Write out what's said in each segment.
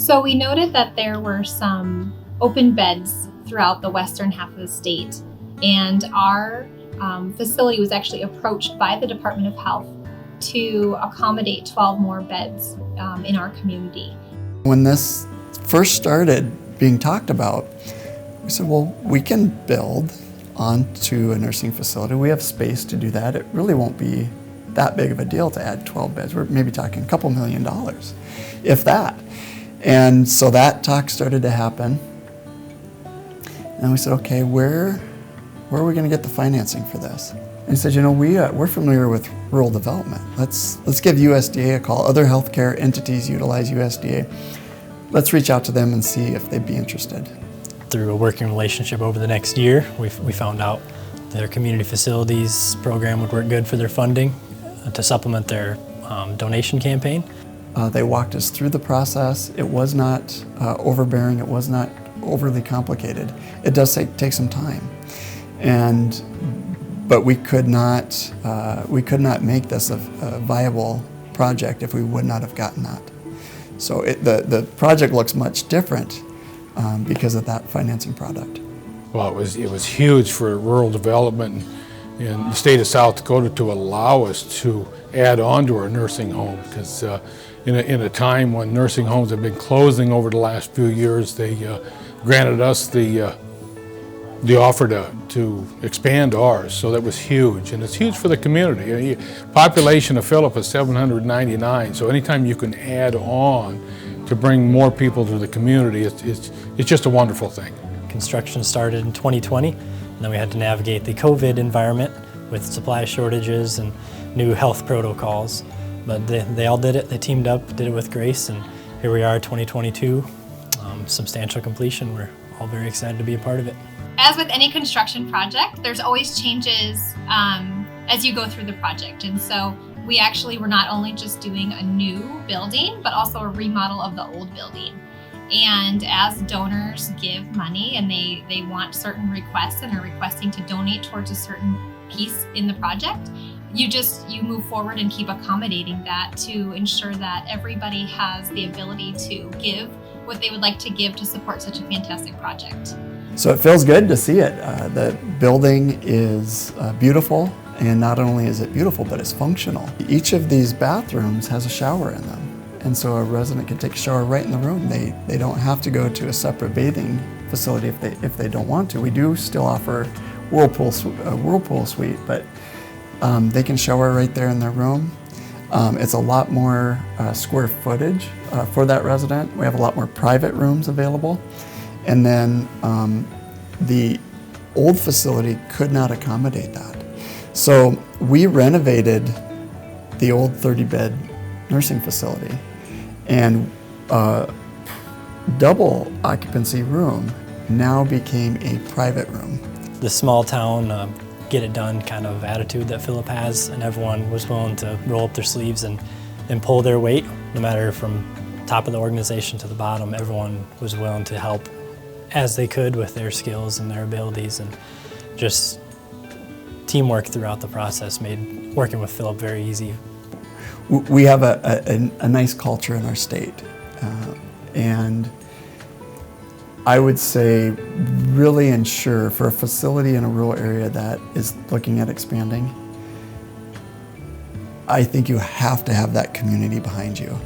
So we noted that there were some open beds throughout the western half of the state, and our facility was actually approached by the Department of Health to accommodate 12 more beds in our community. When this first started being talked about, we said, well, we can build onto a nursing facility. We have space to do that. It really won't be that big of a deal to add 12 beds. We're maybe talking a couple $1 million, if that. And so that talk started to happen. And we said, okay, where are we going to get the financing for this? And he said, we're familiar with rural development. Let's give USDA a call. Other healthcare entities utilize USDA. Let's reach out to them and see if they'd be interested. Through a working relationship over the next year, we found out their community facilities program would work good for their funding to supplement their donation campaign. They walked us through the process. It was not overbearing. It was not overly complicated. It does take some time, but we could not make this a viable project if we would not have gotten that. So the project looks much different because of that financing product. Well, it was huge for rural development in the state of South Dakota to allow us to add on to our nursing home, because in a time when nursing homes have been closing over the last few years, they granted us the offer to expand ours. So that was huge, and it's huge for the community. Population of Phillip is 799, so anytime you can add on to bring more people to the community, it's just a wonderful thing. Construction started in 2020, and then we had to navigate the COVID environment with supply shortages and new health protocols. But they all did it. They teamed up, did it with grace, and here we are, 2022, substantial completion. We're all very excited to be a part of it. As with any construction project, there's always changes as you go through the project. And so we actually were not only just doing a new building, but also a remodel of the old building. And as donors give money and they want certain requests and are requesting to donate towards a certain piece in the project, you move forward and keep accommodating that to ensure that everybody has the ability to give what they would like to give to support such a fantastic project. So it feels good to see it. The building is beautiful, and not only is it beautiful, but it's functional. Each of these bathrooms has a shower in them, and so a resident can take a shower right in the room. They don't have to go to a separate bathing facility if they don't want to. We do still offer a whirlpool suite, but they can shower right there in their room. It's a lot more square footage for that resident. We have a lot more private rooms available. And then the old facility could not accommodate that. So we renovated the old 30-bed nursing facility, and double occupancy room now became a private room. The small town, get it done kind of attitude that Phillip has, and everyone was willing to roll up their sleeves and pull their weight, no matter from top of the organization to the bottom. Everyone was willing to help as they could with their skills and their abilities, and just teamwork throughout the process made working with Phillip very easy. We have a nice culture in our state, and I would say really ensure for a facility in a rural area that is looking at expanding, I think you have to have that community behind you.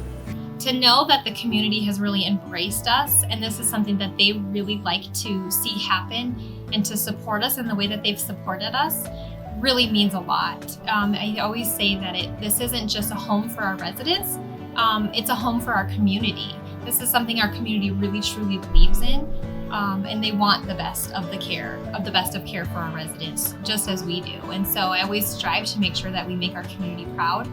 To know that the community has really embraced us, and this is something that they really like to see happen, and to support us in the way that they've supported us, really means a lot. I always say that this isn't just a home for our residents, it's a home for our community. This is something our community really truly believes in, and they want the best of care for our residents, just as we do. And so I always strive to make sure that we make our community proud,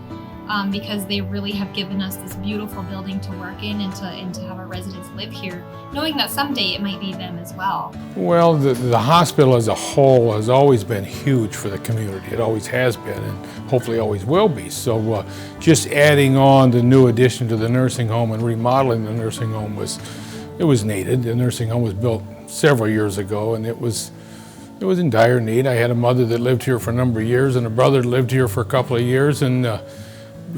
because they really have given us this beautiful building to work in and to have our residents live here, knowing that someday it might be them as well. Well, the hospital as a whole has always been huge for the community. It always has been, and hopefully always will be. So just adding on the new addition to the nursing home and remodeling the nursing home was needed. The nursing home was built several years ago, and it was in dire need. I had a mother that lived here for a number of years and a brother that lived here for a couple of years, and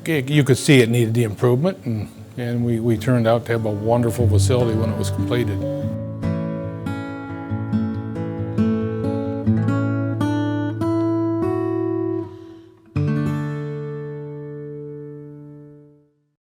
you could see it needed the improvement, and and we turned out to have a wonderful facility when it was completed.